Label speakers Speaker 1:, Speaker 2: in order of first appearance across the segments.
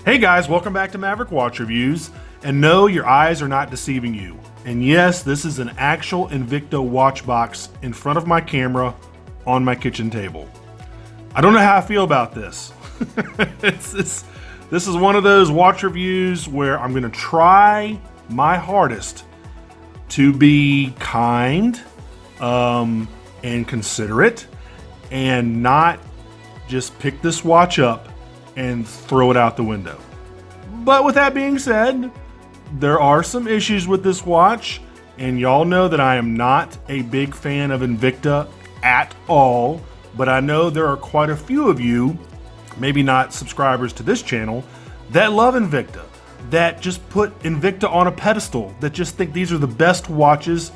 Speaker 1: Hey guys, welcome back to Maverick Watch Reviews. And no, your eyes are not deceiving you. And yes, this is an actual Invicta Watch Box in front of my camera on my kitchen table. I don't know how I feel about this. This is one of those watch reviews where I'm gonna try my hardest to be kind and considerate and not just pick this watch up and throw it out the window. But with that being said, there are some issues with this watch, and y'all know that I am not a big fan of Invicta at all, but I know there are quite a few of you, maybe not subscribers to this channel, that love Invicta, that just put Invicta on a pedestal, that just think these are the best watches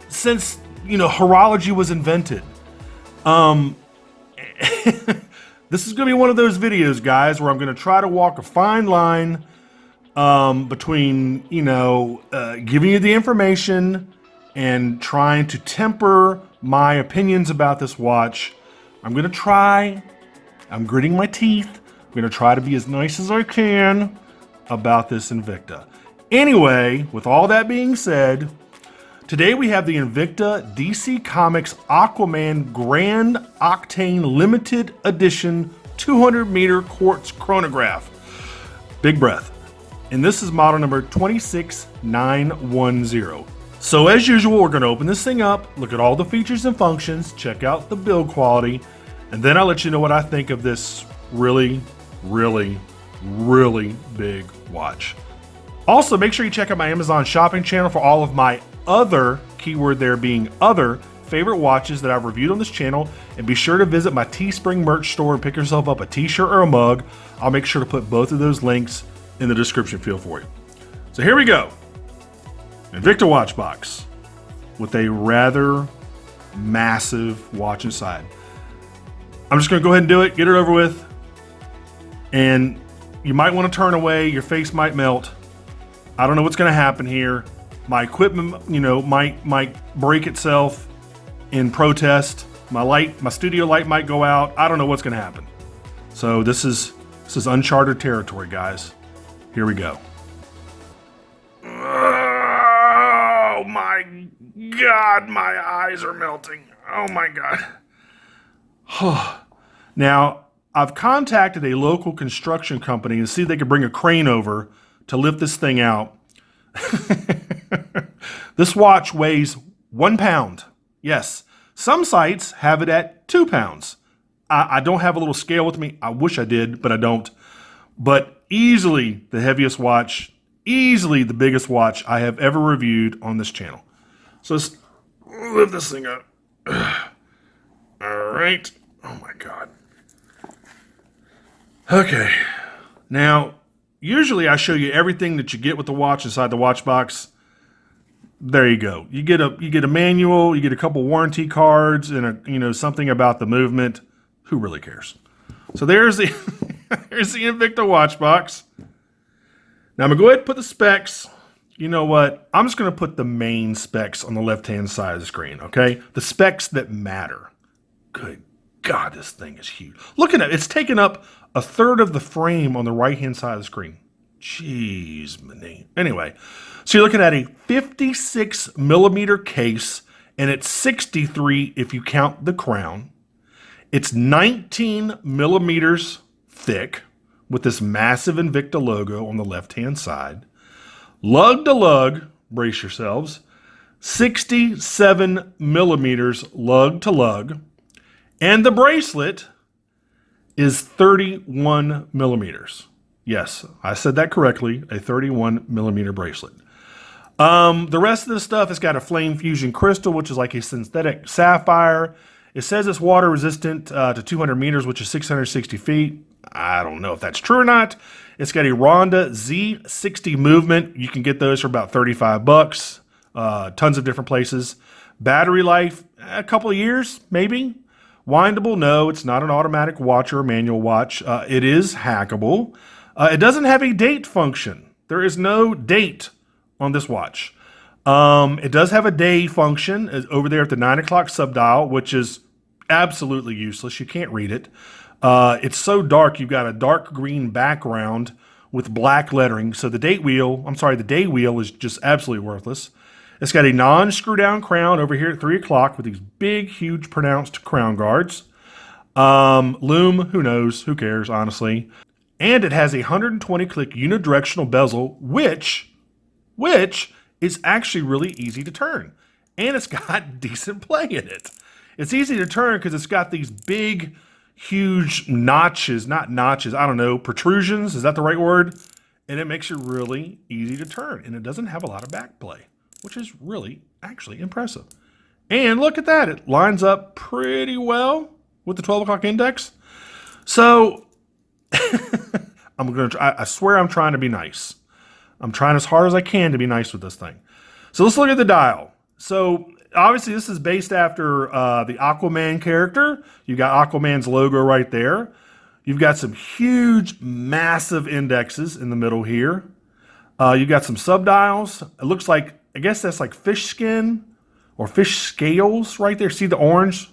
Speaker 1: since, horology was invented. This is going to be one of those videos, guys, where I'm going to try to walk a fine line between, giving you the information and trying to temper my opinions about this watch. I'm going to try. I'm gritting my teeth. I'm going to try to be as nice as I can about this Invicta. Anyway, with all that being said, today we have the Invicta DC Comics Aquaman Grand Octane Limited Edition 200-meter quartz chronograph. Big breath. And this is model number 26910. So as usual, we're going to open this thing up, look at all the features and functions, check out the build quality, and then I'll let you know what I think of this really, really, really big watch. Also, make sure you check out my Amazon shopping channel for all of my other, keyword there being other, favorite watches that I've reviewed on this channel, and be sure to visit my Teespring merch store and pick yourself up a t-shirt or a mug. I'll make sure to put both of those links in the description field for you. So here we go. Invicta Watch Box with a rather massive watch inside. I'm just going to go ahead and do it, get it over with, and you might want to turn away, your face might melt. I don't know what's going to happen here. My equipment, might break itself in protest. My studio light might go out. I don't know what's going to happen. So this is uncharted territory, guys. Here we go. Oh my God, my eyes are melting. Oh my God. Now, I've contacted a local construction company to see if they could bring a crane over to lift this thing out. This watch weighs 1 pound. Yes, some sites have it at 2 pounds. I don't have a little scale with me. I wish I did, but I don't. But easily the heaviest watch, easily the biggest watch I have ever reviewed on this channel. So let's lift this thing up. All right. Oh my God. Okay. Now, usually I show you everything that you get with the watch inside the watch box. There you go. You get a manual, you get a couple warranty cards, and something about the movement. Who really cares? So there's the there's the Invicta Watch Box. Now I'm gonna go ahead and put the specs. You know what? I'm just gonna put the main specs on the left-hand side of the screen, okay? The specs that matter. Good God, this thing is huge. Look at it. It's taken up a third of the frame on the right-hand side of the screen. Jeez, man. Anyway, so you're looking at a 56 millimeter case, and it's 63 if you count the crown. It's 19 millimeters thick with this massive Invicta logo on the left-hand side. Lug to lug, brace yourselves, 67 millimeters lug to lug. And the bracelet is 31 millimeters. Yes, I said that correctly, a 31 millimeter bracelet. The rest of the stuff has got a flame fusion crystal, which is like a synthetic sapphire. It says it's water resistant to 200 meters, which is 660 feet. I don't know if that's true or not. It's got a Ronda Z60 movement. You can get those for about 35 bucks. Tons of different places. Battery life, a couple of years, maybe. Windable, no, it's not an automatic watch or a manual watch. It is hackable. It doesn't have a date function. There is no date on this watch. It does have a day function over there at the 9 o'clock subdial, which is absolutely useless. You can't read it. It's so dark, you've got a dark green background with black lettering. So the day wheel is just absolutely worthless. It's got a non-screw down crown over here at 3 o'clock with these big, huge, pronounced crown guards. Loom, who knows? Who cares, honestly? And it has a 120 click unidirectional bezel, which is actually really easy to turn. And it's got decent play in it. It's easy to turn because it's got these big, huge notches, not notches, I don't know, protrusions, is that the right word? And it makes it really easy to turn. And it doesn't have a lot of back play, which is really actually impressive. And look at that, it lines up pretty well with the 12 o'clock index. So I swear I'm trying to be nice. I'm trying as hard as I can to be nice with this thing. So let's look at the dial. So obviously this is based after the Aquaman character. You've got Aquaman's logo right there. You've got some huge, massive indexes in the middle here. You've got some subdials. It looks like, I guess that's like fish skin or fish scales right there. See the orange?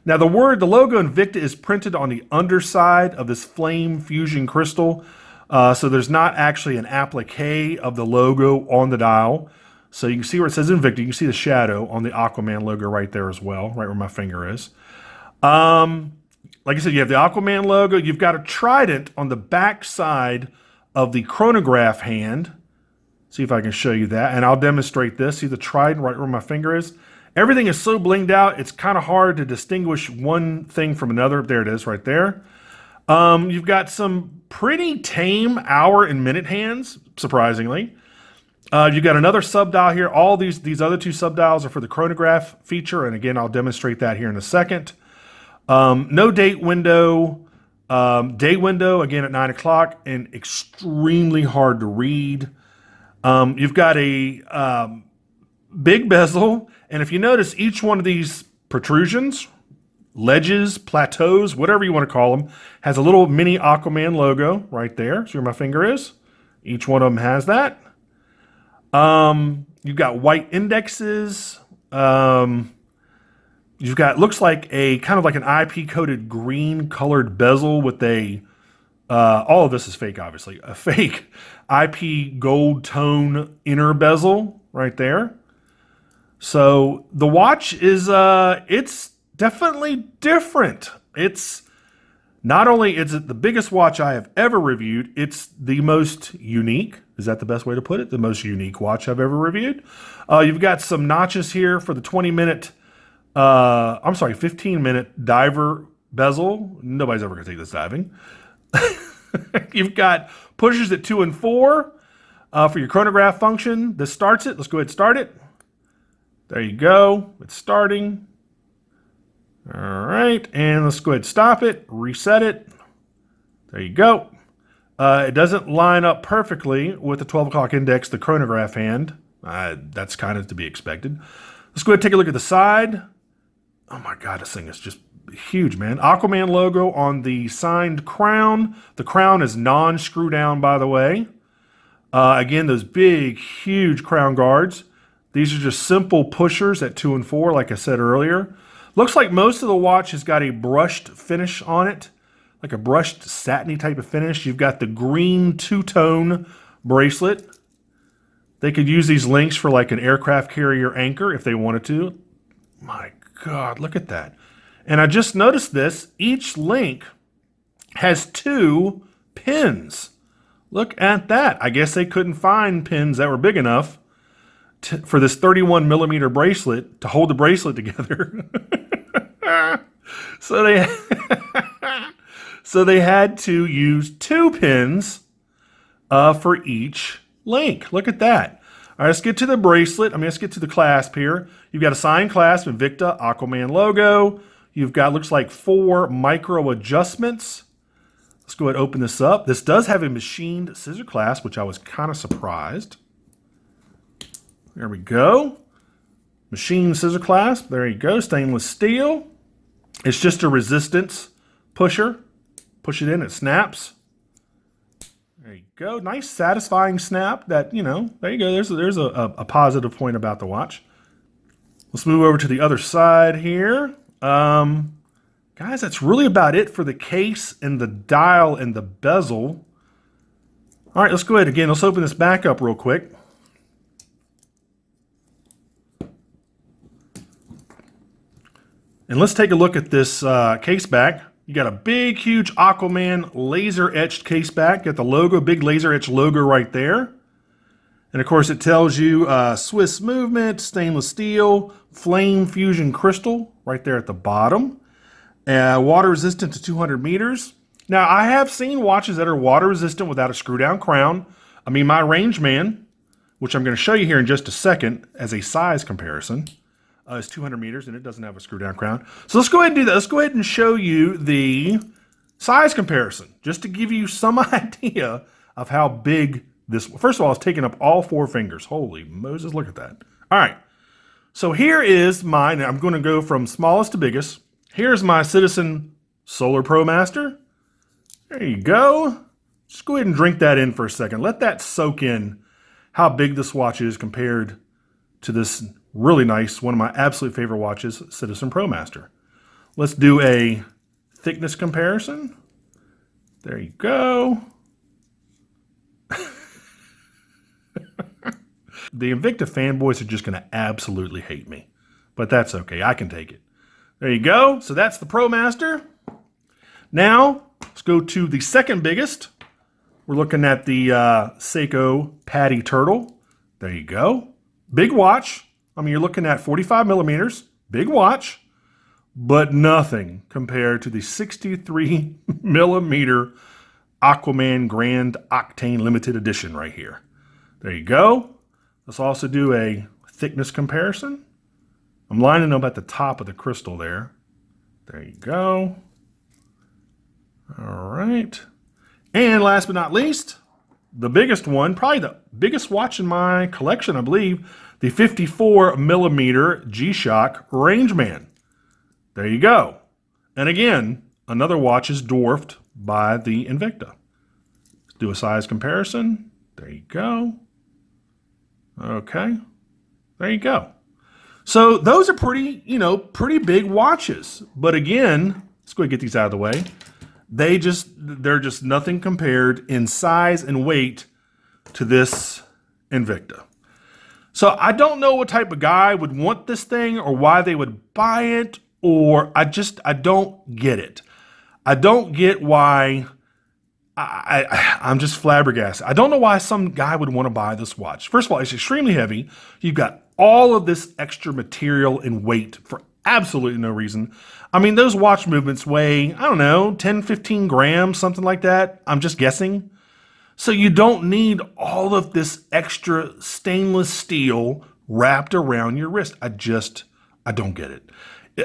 Speaker 1: Now the logo Invicta is printed on the underside of this flame fusion crystal. So there's not actually an applique of the logo on the dial. So you can see where it says Invicta. You can see the shadow on the Aquaman logo right there as well, right where my finger is. Like I said, you have the Aquaman logo. You've got a trident on the back side of the chronograph hand. See if I can show you that. And I'll demonstrate this. See the trident right where my finger is? Everything is so blinged out, it's kind of hard to distinguish one thing from another. There it is right there. You've got some pretty tame hour and minute hands, surprisingly. You've got another subdial here. All these other two subdials are for the chronograph feature. And again, I'll demonstrate that here in a second. No date window. Day window, again, at 9 o'clock, and extremely hard to read. You've got a big bezel. And if you notice, each one of these protrusions, ledges, plateaus, whatever you want to call them, has a little mini Aquaman logo right there. See where my finger is? Each one of them has that. You've got white indexes. You've got, looks like a kind of like an IP coated green colored bezel with all of this is fake, obviously, a fake IP gold tone inner bezel right there. So the watch is, it's definitely different. It's not only is it the biggest watch I have ever reviewed, it's the most unique. Is that the best way to put it? The most unique watch I've ever reviewed. You've got some notches here for the 15-minute diver bezel. Nobody's ever gonna take this diving. You've got pushers at 2 and 4 for your chronograph function. This starts it. Let's go ahead and start it. There you go. It's starting. All right, and let's go ahead and stop it, reset it. There you go. It doesn't line up perfectly with the 12 o'clock index, the chronograph hand. That's kind of to be expected. Let's go ahead and take a look at the side. Oh my God, this thing is just huge, man. Aquaman logo on the signed crown. The crown is non-screw down, by the way. Again, those big, huge crown guards. These are just simple pushers at 2 and 4, like I said earlier. Looks like most of the watch has got a brushed finish on it, like a brushed satiny type of finish. You've got the green two-tone bracelet. They could use these links for like an aircraft carrier anchor if they wanted to. My God, look at that. And I just noticed this. Each link has 2 pins. Look at that. I guess they couldn't find pins that were big enough for this 31 millimeter bracelet to hold the bracelet together. So they had to use 2 pins for each link. Look at that. All right, let's get to the bracelet. Let's get to the clasp here. You've got a signed clasp, Invicta, Aquaman logo. You've got, looks like 4 micro adjustments. Let's go ahead and open this up. This does have a machined scissor clasp, which I was kind of surprised. There we go. Machine scissor clasp. There you go. Stainless steel. It's just a resistance pusher. Push it in, it snaps. There you go. Nice, satisfying snap. That, there you go. There's a positive point about the watch. Let's move over to the other side here. Guys, that's really about it for the case and the dial and the bezel. All right, let's go ahead again. Let's open this back up real quick. And let's take a look at this case back. You got a big, huge Aquaman laser etched case back. Got the logo, big laser etched logo right there. And of course it tells you Swiss movement, stainless steel, flame fusion crystal right there at the bottom. Water resistant to 200 meters. Now I have seen watches that are water resistant without a screw down crown. I mean, my Rangeman, which I'm going to show you here in just a second as a size comparison, is 200 meters and it doesn't have a screw down crown. So let's go ahead and do that. Let's go ahead and show you the size comparison just to give you some idea of how big this. First of all, it's taking up all 4 fingers. Holy Moses, look at that. All right. So here is mine. I'm going to go from smallest to biggest. Here's my Citizen Solar Pro Master. There you go. Just go ahead and drink that in for a second. Let that soak in how big this watch is compared to this really nice, one of my absolute favorite watches, Citizen Pro Master. Let's do a thickness comparison. There you go. The Invicta fanboys are just going to absolutely hate me, but that's okay. I can take it. There you go. So that's the Pro Master. Now, let's go to the second biggest. We're looking at the Seiko Patty Turtle. There you go. Big watch. I mean, you're looking at 45 millimeters. Big watch, but nothing compared to the 63 millimeter Aquaman Grand Octane Limited Edition right here. There you go. Let's also do a thickness comparison. I'm lining up at the top of the crystal there. There you go. All right. And last but not least, the biggest one, probably the biggest watch in my collection, I believe, the 54 millimeter G-Shock Rangeman. There you go. And again, another watch is dwarfed by the Invicta. Let's do a size comparison. There you go. Okay. There you go. So those are pretty, pretty big watches. But again, let's go ahead and get these out of the way. They're just nothing compared in size and weight to this Invicta. So I don't know what type of guy would want this thing or why they would buy it, or I don't get it. I don't get why. I'm just flabbergasted. I don't know why some guy would want to buy this watch. First of all, it's extremely heavy. You've got all of this extra material and weight for absolutely no reason. I mean, those watch movements weigh, I don't know, 10, 15 grams, something like that. I'm just guessing. So you don't need all of this extra stainless steel wrapped around your wrist. I don't get it.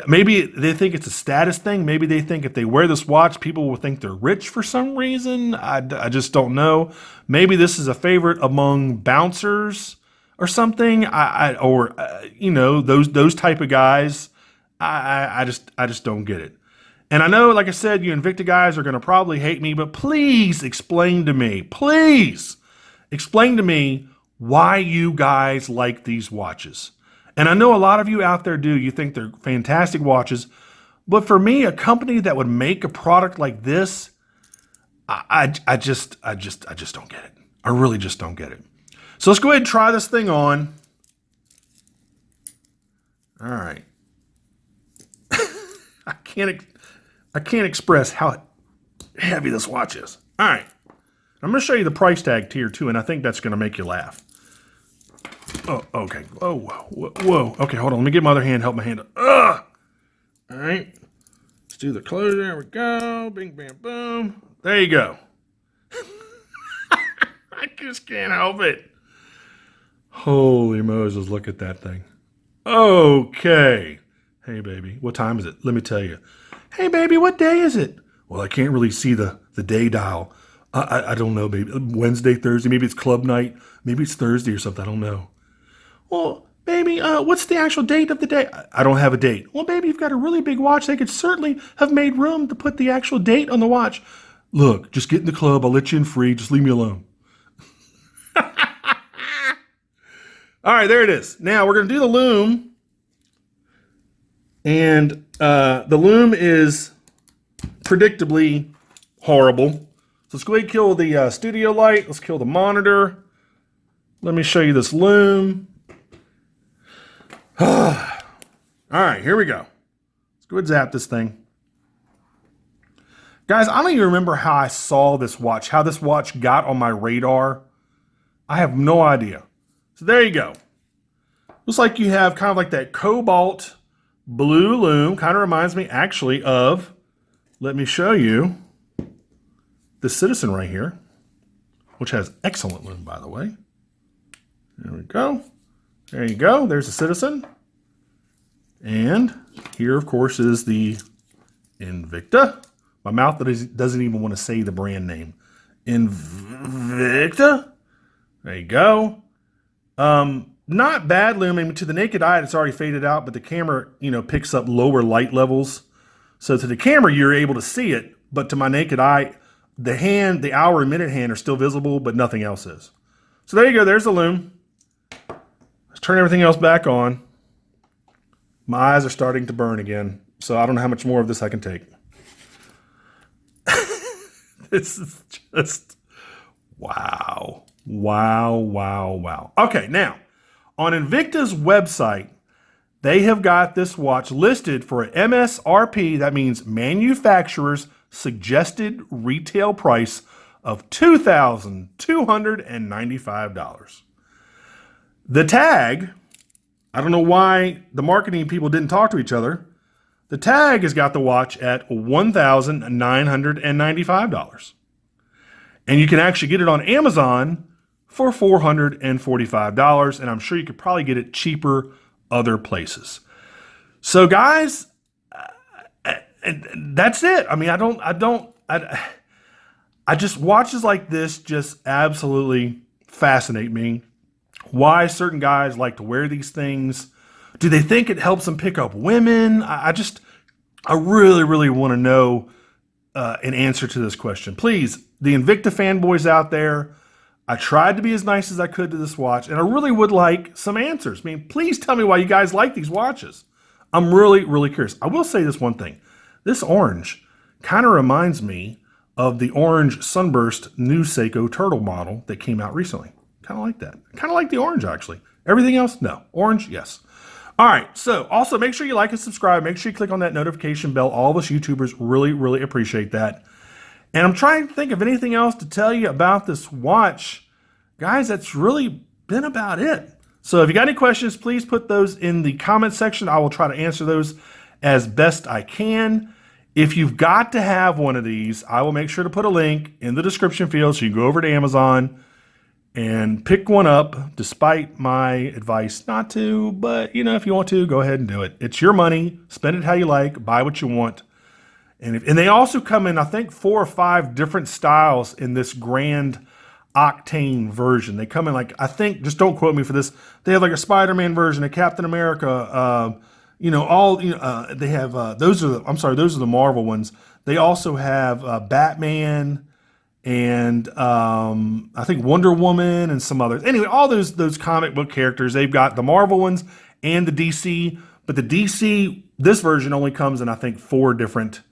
Speaker 1: Maybe they think it's a status thing. Maybe they think if they wear this watch, people will think they're rich for some reason. I just don't know. Maybe this is a favorite among bouncers or something. Those type of guys. I just don't get it. And I know, like I said, you Invicta guys are going to probably hate me, but please explain to me, why you guys like these watches. And I know a lot of you out there do. You think they're fantastic watches. But for me, a company that would make a product like this, I just don't get it. I really just don't get it. So let's go ahead and try this thing on. All right. I can't express how heavy this watch is. All right. I'm going to show you the price tag here too, and I think that's going to make you laugh. Oh, okay. Oh, whoa. Okay, hold on. Let me get my other hand, help my hand up. Ugh! All right. Let's do the close. There we go. Bing, bam, boom. There you go. I just can't help it. Holy Moses, look at that thing. Okay. Hey, baby, what time is it? Let me tell you. Hey, baby, what day is it? Well, I can't really see the day dial. I don't know, baby. Wednesday, Thursday. Maybe it's club night. Maybe it's Thursday or something. I don't know. Well, baby, what's the actual date of the day? I don't have a date. Well, baby, you've got a really big watch. They could certainly have made room to put the actual date on the watch. Look, just get in the club. I'll let you in free. Just leave me alone. All right, there it is. Now we're going to do the loom. And the loom is predictably horrible. So let's go ahead and kill the studio light. Let's kill the monitor. Let me show you this loom. All right, here we go. Let's go ahead and zap this thing. Guys, I don't even remember how I saw this watch, how this watch got on my radar. I have no idea. So there you go. Looks like you have kind of like that cobalt blue loom. Kind of reminds me actually of, let me show you, the Citizen right here, which has excellent loom, by the way. There we go. There you go. There's the Citizen. And here, of course, is the Invicta. My mouth doesn't even want to say the brand name. Invicta. There you go. Not bad loom. I mean, to the naked eye, it's already faded out, but the camera, picks up lower light levels. So to the camera, you're able to see it, but to my naked eye, the hand, the hour and minute hand are still visible, but nothing else is. So there you go. There's the loom. Let's turn everything else back on. My eyes are starting to burn again, so I don't know how much more of this I can take. This is just, wow. Wow, wow, wow. Okay, now, on Invicta's website, they have got this watch listed for an MSRP, that means manufacturer's suggested retail price of $2,295. The tag, I don't know why the marketing people didn't talk to each other. The tag has got the watch at $1,995. And you can actually get it on Amazon for $445. And I'm sure you could probably get it cheaper other places. So guys, that's it. I mean, I just, watches like this just absolutely fascinate me. Why certain guys like to wear these things. Do they think it helps them pick up women? I really, really want to know an answer to this question. Please, the Invicta fanboys out there, I tried to be as nice as I could to this watch, and I really would like some answers. I mean, please tell me why you guys like these watches. I'm really, really curious. I will say this one thing. This orange kind of reminds me of the orange Sunburst new Seiko Turtle model that came out recently. Kind of like that. Kind of like the orange, actually. Everything else, no. Orange, yes. All right, so also make sure you like and subscribe. Make sure you click on that notification bell. All of us YouTubers really, really appreciate that. And I'm trying to think of anything else to tell you about this watch. Guys, that's really been about it. So if you got any questions, please put those in the comment section. I will try to answer those as best I can. If you've got to have one of these, I will make sure to put a link in the description field so you can go over to Amazon and pick one up, despite my advice not to. But, if you want to, go ahead and do it. It's your money. Spend it how you like. Buy what you want. And they also come in, I think, 4 or 5 different styles in this grand Octane version. They come in I think, just don't quote me for this, they have like a Spider-Man version, a Captain America, they have, those are the Marvel ones. They also have Batman and I think Wonder Woman and some others. Anyway, all those comic book characters, they've got the Marvel ones and the DC, but the DC, this version only comes in, I think, 4 different.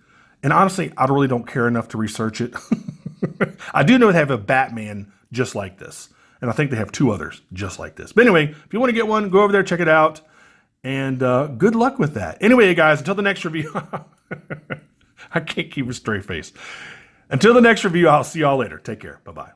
Speaker 1: And honestly, I really don't care enough to research it. I do know they have a Batman just like this. And I think they have 2 others just like this. But anyway, if you want to get one, go over there, check it out. And good luck with that. Anyway, guys, until the next review. I can't keep a straight face. Until the next review, I'll see y'all later. Take care. Bye-bye.